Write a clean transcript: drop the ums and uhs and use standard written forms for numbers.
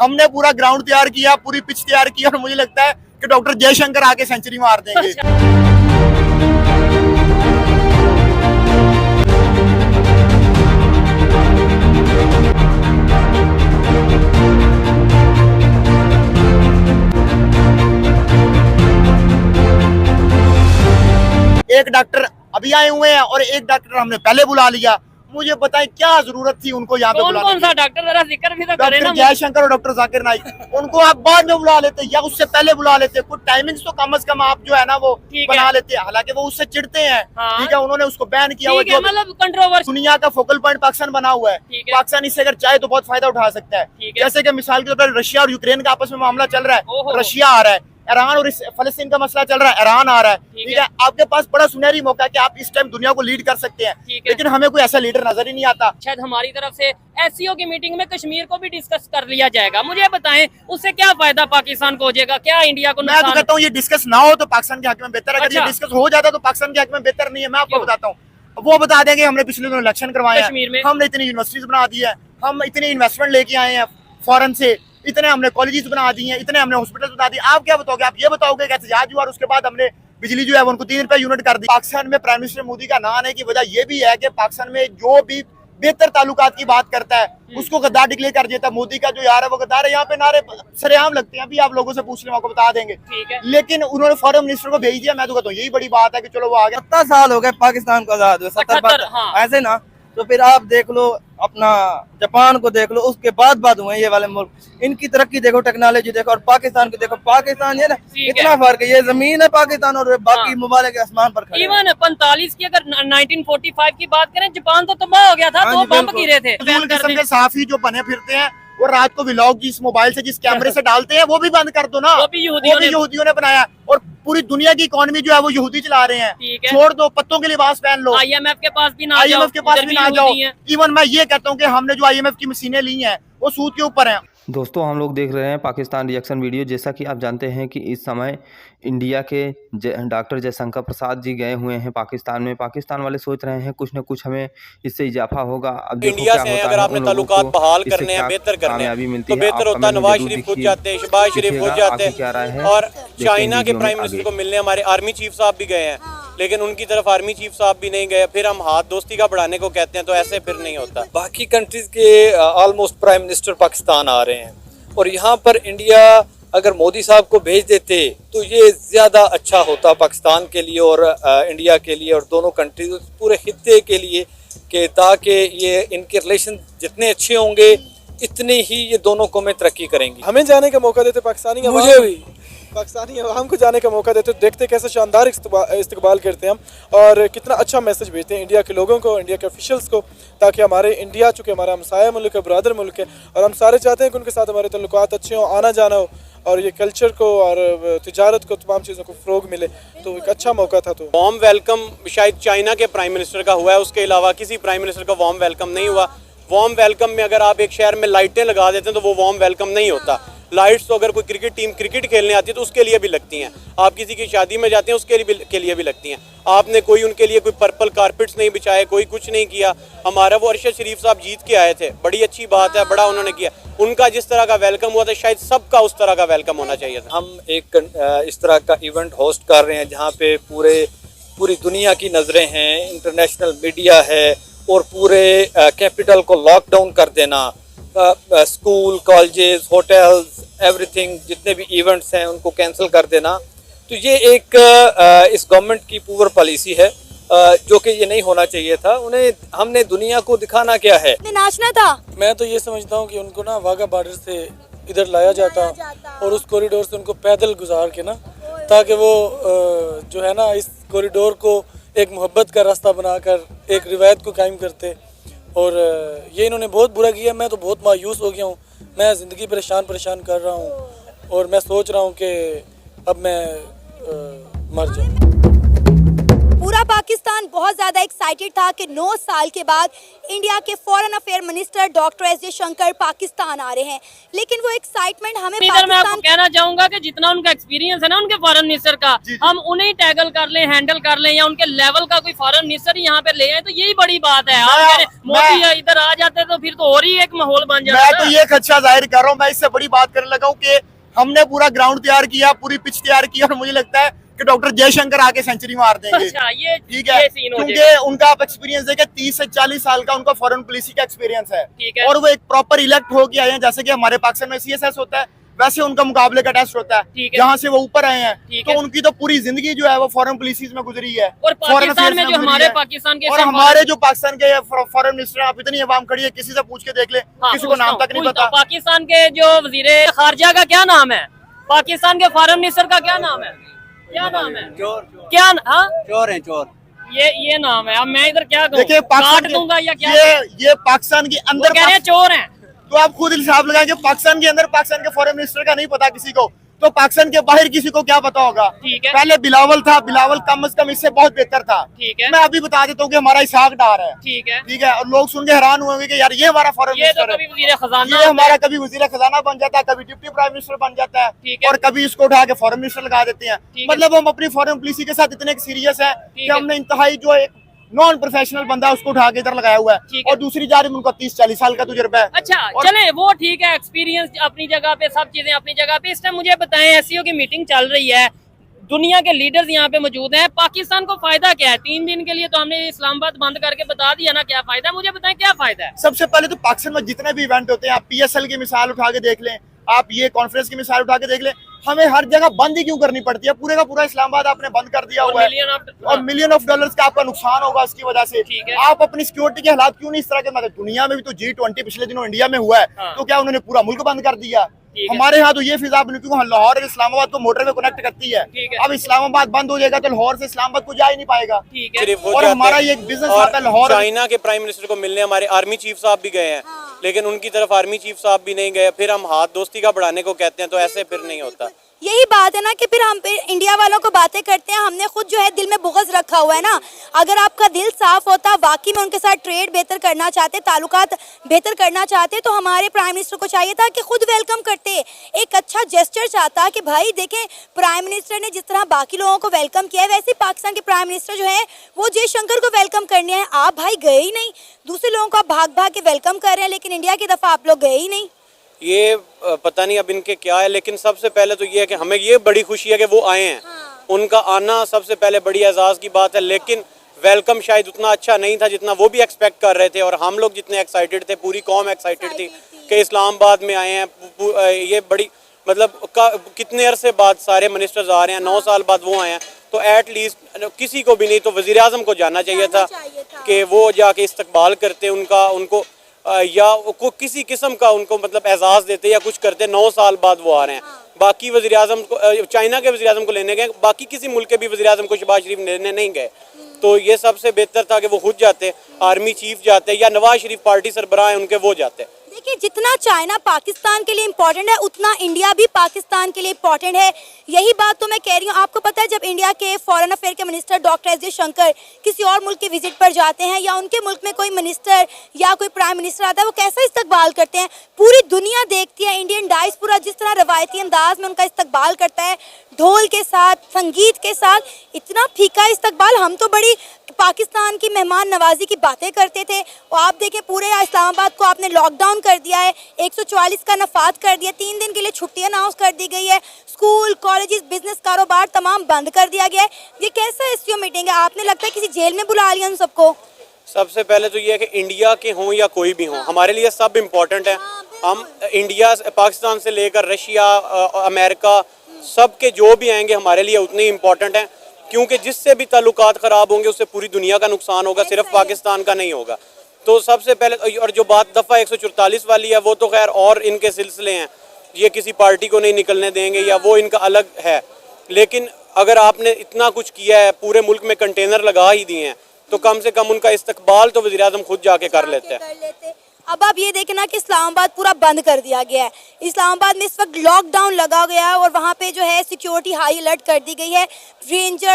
हमने पूरा ग्राउंड तैयार किया, पूरी पिच तैयार की, और मुझे लगता है कि डॉक्टर जयशंकर आके सेंचुरी मार देंगे। एक डॉक्टर अभी आए हुए हैं और एक डॉक्टर हमने पहले बुला लिया। मुझे बताएं क्या जरूरत थी उनको यहाँ पे बुलाने की? कौन सा डॉक्टर, जरा जिक्र भी तो करें ना। डॉक्टर जयशंकर और डॉक्टर जाकिर नाइक, उनको आप बाद में बुला लेते या उससे पहले बुला लेते। कुछ टाइमिंग्स तो कम से कम आप जो है ना वो बना लेते। हालांकि वो उससे चिढ़ते हैं, ठीक है, उन्होंने उसको बैन किया हुआ। मतलब कंट्रोवर्सी, दुनिया का फोकल पॉइंट पाकिस्तान बना हुआ है। पाकिस्तान इससे अगर चाहे तो बहुत फायदा उठा सकता है। जैसे कि मिसाल के तौर पर रशिया और यूक्रेन का आपस में मामला चल रहा है, रशिया आ रहा है, ईरान और फलस्तीन का मसला चल रहा है, ईरान आ रहा है, ठीक है। आपके पास बड़ा सुनहरी मौका है कि आप इस टाइम दुनिया को लीड कर सकते हैं, लेकिन हमें कोई ऐसा लीडर नजर ही नहीं आता। शायद हमारी तरफ से एससीओ की मीटिंग में कश्मीर को भी डिस्कस कर लिया जाएगा। मुझे बताएं उससे क्या फायदा पाकिस्तान को हो जाएगा, क्या इंडिया को? मैं तो कहता हूँ ये डिस्कस ना हो तो पाकिस्तान के हक में बेहतर है। अगर ये डिस्कस हो जाता तो पाकिस्तान के हक में बेहतर नहीं है। मैं आपको बताता हूँ, वो बता देंगे हमने पिछले दिनों इलेक्शन करवाए कश्मीर में, हमने इतनी यूनिवर्सिटीज बना दी है, हम इतने इन्वेस्टमेंट लेके आए हैं फॉरेन से, इतने हमने कॉलेजेस बना दी हैं, इतने हमने हॉस्पिटल बना दिए। आप क्या बताओगे? आप ये बताओगे कैसे जहाज हुआ और उसके बाद हमने बिजली जो है उनको 3 रुपए यूनिट कर दी। पाकिस्तान में प्राइम मिनिस्टर मोदी का ना आने की वजह ये भी है कि पाकिस्तान में जो भी बेहतर ताल्लुकात की बात करता है उसको गद्दार डिक्लेयर कर देता है। मोदी का जो यार है वो गद्दार है। यहाँ पे नारे सरेआम लगते हैं, अभी आप लोगों से पूछ लें, आपको बता देंगे। लेकिन उन्होंने फॉरेन मिनिस्टर को भेज दिया। मैं तो कहता हूँ यही बड़ी बात है कि चलो वो आ गया। 70 साल हो गए पाकिस्तान को आजाद हुए, 70 ऐसे ना। तो फिर आप देख लो अपना जापान को देख लो, उसके बाद हुए ये वाले मुल्क। इनकी तरक्की देखो, टेक्नोलॉजी देखो, और पाकिस्तान की देखो। पाकिस्तान ये ना इतना फर्क है, ये जमीन है पाकिस्तान और बाकी मुबारक के आसमान पर खड़े। इवन 45 की अगर 1945 की बात करें, जापान तो तबाह हो गया था, 2 बम गिरे थे। किस्म के साफी जो बने फिरते हैं वो रात को व्लॉग जिस मोबाइल से जिस कैमरे से डालते हैं वो भी बंद कर दो ना। वो भी यहूदियों ने बनाया, और पूरी दुनिया की इकोनॉमी जो है वो यहूदी चला रहे हैं। छोड़ दो, पत्तों के लिबास पहन लो, IMF के पास भी ना जाओ। इवन मैं ये कहता हूँ कि हमने जो IMF की मशीनें ली हैं वो सूद के ऊपर हैं। दोस्तों हम लोग देख रहे हैं पाकिस्तान रिएक्शन वीडियो। जैसा कि आप जानते हैं कि इस समय इंडिया के डॉक्टर जयशंकर प्रसाद जी गए हुए हैं पाकिस्तान में। पाकिस्तान वाले सोच रहे हैं कुछ न कुछ हमें इससे इजाफा होगा। अब देखो इंडिया क्या से होता अगर है, आपने ताल्लुकात बहाल करने हैं, बेहतर करने हैं तो बेहतर होता। नवाज शरीफ खुद जाते हैं, शहबाज शरीफ खुद जाते हैं, और चाइना के प्राइम मिनिस्टर को मिलने हमारे आर्मी चीफ साहब भी गए हैं, लेकिन उनकी तरफ आर्मी चीफ साहब भी नहीं गए। फिर हम हाथ दोस्ती का बढ़ाने को कहते हैं, तो ऐसे फिर नहीं होता। बाकी कंट्रीज के ऑलमोस्ट प्राइम मिनिस्टर पाकिस्तान आ रहे हैं, और यहाँ पर इंडिया अगर मोदी साहब को भेज देते तो ये ज़्यादा अच्छा होता पाकिस्तान के लिए और इंडिया के लिए और दोनों कंट्रीज पूरे खित्ते के लिए, कि ताकि ये इनके रिलेशन जितने अच्छे होंगे इतने ही ये दोनों कौमें तरक्की करेंगी। हमें जाने का मौका देते पाकिस्तानी, मुझे भी पाकिस्तानी अवाम को जाने का मौका देते, देखते कैसे शानदार इस्तकबाल करते हैं हम, और कितना अच्छा मैसेज भेजते हैं इंडिया के लोगों को, इंडिया के ऑफिशियल्स को, ताकि हमारे इंडिया चूँकि हमारा हमसाया मुल्क है, ब्रदर मुल्क है, और हम सारे चाहते हैं कि उनके साथ हमारे तल्लुकात अच्छे हों, आना जाना हो, और ये कल्चर को और तिजारत को, तमाम चीज़ों को फ़रोग मिले। तो एक अच्छा मौका था। तो वार्म वेलकम शायद चाइना के प्राइम मिनिस्टर का हुआ है, उसके अलावा किसी प्राइम मिनिस्टर का वार्म वेलकम नहीं हुआ। वार्म वेलकम में अगर आप एक शहर में लाइटें लगा देते हैं तो वो वार्म वेलकम नहीं होता। लाइट्स तो अगर कोई क्रिकेट टीम क्रिकेट खेलने आती है तो उसके लिए भी लगती हैं, आप किसी की शादी में जाते हैं उसके लिए भी लगती हैं। आपने कोई उनके लिए कोई पर्पल कारपेट्स नहीं बिछाए, कोई कुछ नहीं किया। हमारा वो अरशद शरीफ साहब जीत के आए थे, बड़ी अच्छी बात है, बड़ा उन्होंने किया। उनका जिस तरह का वेलकम हुआ था शायद सबका उस तरह का वेलकम होना चाहिए था। हम एक इस तरह का इवेंट होस्ट कर रहे हैं जहाँ पे पूरी दुनिया की नज़रें हैं, इंटरनेशनल मीडिया है, और पूरे कैपिटल को लॉकडाउन कर देना, स्कूल, कॉलेजेस, होटल्स, एवरीथिंग, जितने भी इवेंट्स हैं उनको कैंसिल कर देना। तो ये एक इस गवर्नमेंट की पुअर पॉलिसी है, जो कि ये नहीं होना चाहिए था। उन्हें हमने दुनिया को दिखाना क्या है, नाचना था। मैं तो ये समझता हूँ कि उनको ना वाघा बॉर्डर से इधर लाया जाता और उस कॉरिडोर से उनको पैदल गुजार के ना, ताकि वो जो है ना इस कॉरिडोर को एक मोहब्बत का रास्ता बनाकर एक रिवायत को कायम करते। और ये इन्होंने बहुत बुरा किया। मैं तो बहुत मायूस हो गया हूँ, मैं ज़िंदगी परेशान कर रहा हूँ, और मैं सोच रहा हूँ कि अब मैं मर जाऊँ। पूरा पाकिस्तान बहुत ज़्यादा एक्साइटेड था कि 9 साल के बाद इंडिया के foreign affair minister doctor S Jaishankar Pakistan आ रहे हैं, लेकिन वो एक्साइटमेंट हमें इधर मैं आपको पाकिस्तान कहना चाहूंगा कि जितना उनका एक्सपीरियंस है ना उनके फॉरेन मिनिस्टर का, हम उन्हें टैगल कर लें, हैंडल कर लें, या उनके लेवल का कोई फॉरेन मिनिस्टर ही यहाँ पे ले आए, तो यही बड़ी बात है। आप कह रहे हैं मोदी इधर आ जाते तो फिर तो और ही एक माहौल बन जाता। मैं तो ये खदशा जाहिर कर रहा हूँ, मैं इससे बड़ी बात करने लगा हूँ कि हमने पूरा ग्राउंड तैयार किया, पूरी पिच तैयार की, और मुझे लगता है कि डॉक्टर जयशंकर आके सेंचुरी मार देंगे। अच्छा, ये ठीक है, क्योंकि उनका आप एक्सपीरियंस है कि 30 से 40 साल का उनका फॉरेन पॉलिसी का एक्सपीरियंस है, और वो एक प्रॉपर इलेक्ट होके आए हैं, जैसे कि हमारे पाकिस्तान में CSS होता है वैसे उनका मुकाबले का टेस्ट होता है, जहाँ से वो ऊपर आए हैं, तो उनकी तो पूरी जिंदगी जो है वो फॉरेन पॉलिसीज में गुजरी है, और पाकिस्तान में जो हमारे पाकिस्तान के और हमारे जो पाकिस्तान के फॉरेन मिनिस्टर, आप इतनी अवाम खड़ी है, किसी से पूछ के देख ले, किसी को नाम तक नहीं पता। पाकिस्तान के जो वजीरे खारजा का क्या नाम है, पाकिस्तान के फॉरेन मिनिस्टर का क्या नाम है, क्या नाम है, क्या चोर है, चोर, ये नाम है। अब मैं इधर क्या कहूँ, देखिए काट दूंगा या क्या, ये पाकिस्तान के अंदर कह रहे हैं चोर हैं, तो आप खुद हिसाब लगाएं कि पाकिस्तान के अंदर पाकिस्तान के फॉरेन मिनिस्टर का नहीं पता किसी को, तो पाकिस्तान के बाहर किसी को क्या पता होगा। ठीक है, पहले बिलावल था, बिलावल कम से कम इससे बहुत बेहतर था। ठीक है, मैं अभी बता देता हूँ कि हमारा इसहाक डार है। ठीक है, ठीक है, और लोग सुन के हैरान हुए कि यार ये हमारा फॉरेन मिनिस्टर है, वजीर खजाना, ये हमारा कभी वजीर खजाना बन जाता है, कभी डिप्टी प्राइम मिनिस्टर बन जाता है, और कभी इसको उठा के फॉरेन मिनिस्टर लगा देते हैं। मतलब हम अपनी फॉरेन पॉलिसी के साथ इतने सीरियस है कि हमने इंतहाई जो एक नॉन प्रोफेशनल बंदा उसको उठा के इधर लगाया हुआ है, और दूसरी जारी में उनका 30-40 साल का तजुर्बा है। अच्छा, चले वो ठीक है, एक्सपीरियंस अपनी जगह पे, सब चीजें अपनी जगह पे। इस टाइम मुझे बताएं, SCO की मीटिंग चल रही है, दुनिया के लीडर्स यहाँ पे मौजूद हैं, पाकिस्तान को फायदा क्या है? 3 दिन के लिए तो हमने इस्लामाबाद बंद करके बता दिया ना, क्या फायदा है? मुझे बताएं क्या फायदा है। सबसे पहले तो पाकिस्तान में जितने भी इवेंट होते हैं, आप PSL की मिसाल उठा के देख लें, आप ये कॉन्फ्रेंस की मिसाल उठा के देख लें, हमें हर जगह बंद ही क्यों करनी पड़ती है? पूरे का पूरा इस्लामाबाद आपने बंद कर दिया हुआ है, और मिलियन ऑफ डॉलर्स का आपका नुकसान होगा उसकी वजह से। आप अपनी सिक्योरिटी के हालात क्यों नहीं इस तरह के, मतलब दुनिया में भी तो G20 पिछले दिनों इंडिया में हुआ है, तो क्या उन्होंने पूरा मुल्क बंद कर दिया? हमारे यहाँ तो ये फिजा बनी, क्योंकि लाहौर और इस्लामाबाद को मोटरवे कनेक्ट करती है। अब इस्लामाबाद बंद हो जाएगा तो लाहौर से इस्लामाबाद को जा ही नहीं पाएगा, और हमारा ये बिजनेस आता है लाहौर। चाइना के प्राइम मिनिस्टर को मिलने हमारे आर्मी चीफ साहब भी गए हैं, लेकिन उनकी तरफ आर्मी चीफ साहब भी नहीं गए। फिर हम हाथ दोस्ती का बढ़ाने को कहते हैं, तो ऐसे फिर नहीं होता। यही बात है ना कि फिर हम इंडिया वालों को बातें करते हैं, हमने खुद जो है दिल में बुग़्ज़ रखा हुआ है ना। अगर आपका दिल साफ होता, वाकई में उनके साथ ट्रेड बेहतर करना चाहते, ताल्लुकात बेहतर करना चाहते, तो हमारे प्राइम मिनिस्टर को चाहिए था कि खुद वेलकम करते, एक अच्छा जेस्चर चाहता कि भाई देखें प्राइम मिनिस्टर ने जिस तरह बाकी लोगों को वेलकम किया है, वैसे पाकिस्तान के प्राइम मिनिस्टर जो है वो जयशंकर को वेलकम करने हैं। आप भाई गए ही नहीं, दूसरे लोगों को आप भाग भाग के वेलकम कर रहे हैं, लेकिन इंडिया की दफ़ा आप लोग गए ही नहीं। ये पता नहीं अब इनके क्या है, लेकिन सबसे पहले तो ये है कि हमें ये बड़ी खुशी है कि वो आए हैं। उनका आना सबसे पहले बड़ी एजाज़ की बात है, लेकिन वेलकम शायद उतना अच्छा नहीं था जितना वो भी एक्सपेक्ट कर रहे थे, और हम लोग जितने एक्साइटेड थे, पूरी कौम एक्साइटेड थी कि इस्लामाबाद में आए हैं। ये बड़ी मतलब कितने अरसे बाद सारे मिनिस्टर्स आ रहे हैं, 9 साल बाद वो आए हैं, तो एटलीस्ट किसी को भी नहीं तो वज़ीर आज़म को जाना चाहिए था कि वो जाके इस्तकबाल करते उनका, उनको या को किसी किस्म का उनको मतलब एजाज़ देते या कुछ करते। 9 साल बाद वो आ रहे हैं। बाकी वज़ीर आज़म को, चाइना के वज़ीर आज़म को लेने गए, बाकी किसी मुल्क के भी वज़ीर आज़म को शहबाज शरीफ लेने नहीं गए, तो ये सबसे बेहतर था कि वो खुद जाते, आर्मी चीफ जाते, या नवाज शरीफ पार्टी सरबराह हैं उनके, वो जाते। देखिए, जितना चाइना पाकिस्तान के लिए इम्पोर्टेंट है, उतना इंडिया भी पाकिस्तान के लिए इम्पोर्टेंट है। यही बात तो मैं कह रही हूँ। आपको पता है, जब इंडिया के फॉरेन अफेयर के मिनिस्टर डॉक्टर एस जयशंकर किसी और मुल्क के विजिट पर जाते हैं, या उनके मुल्क में कोई मिनिस्टर या कोई प्राइम मिनिस्टर आता है, वो कैसा इस्तकबाल करते हैं, पूरी दुनिया देखती है। इंडियन डायस्पोरा जिस तरह रवायती अंदाज में उनका इस्तकबाल करता है, ढोल के साथ, संगीत के साथ, इतना फीका इस्तकबाल। हम तो बड़ी पाकिस्तान की मेहमान नवाजी की बातें करते थे, और आप देखें पूरे इस्लामाबाद को आपने लॉकडाउन कर दिया है, 144 का नफाद कर दिया, 3 दिन के लिए छुट्टी अनाउंस कर दी गई है, स्कूल, कॉलेजेस, बिजनेस, कारोबार तमाम बंद कर दिया गया है। ये कैसा SCO मीटिंग है? आपने लगता है किसी जेल में बुला लिया उन सबको। सबसे पहले तो ये है कि इंडिया के हों या कोई भी हों, हमारे लिए सब इम्पोर्टेंट है। हम इंडिया, पाकिस्तान से लेकर रशिया, अमेरिका, सब के जो भी आएंगे हमारे लिए उतने ही इम्पोर्टेंट हैं, क्योंकि जिससे भी ताल्लुकात ख़राब होंगे उससे पूरी दुनिया का नुकसान होगा, सिर्फ पाकिस्तान का नहीं होगा। तो सबसे पहले, और जो बात दफ़ा 144 वाली है, वो तो खैर और इनके सिलसिले हैं, ये किसी पार्टी को नहीं निकलने देंगे, या वो इनका अलग है। लेकिन अगर आपने इतना कुछ किया है, पूरे मुल्क में कंटेनर लगा ही दिए हैं, तो कम से कम उनका इस्तकबाल तो वज़ीर आज़म खुद जाके कर लेते हैं। अब आप ये देखें ना कि इस्लामाबाद पूरा बंद कर दिया गया है। इस्लामाबाद में इस वक्त लॉकडाउन लगा गया है, और वहाँ पे जो है सिक्योरिटी हाई अलर्ट कर दी गई है। रेंजर्स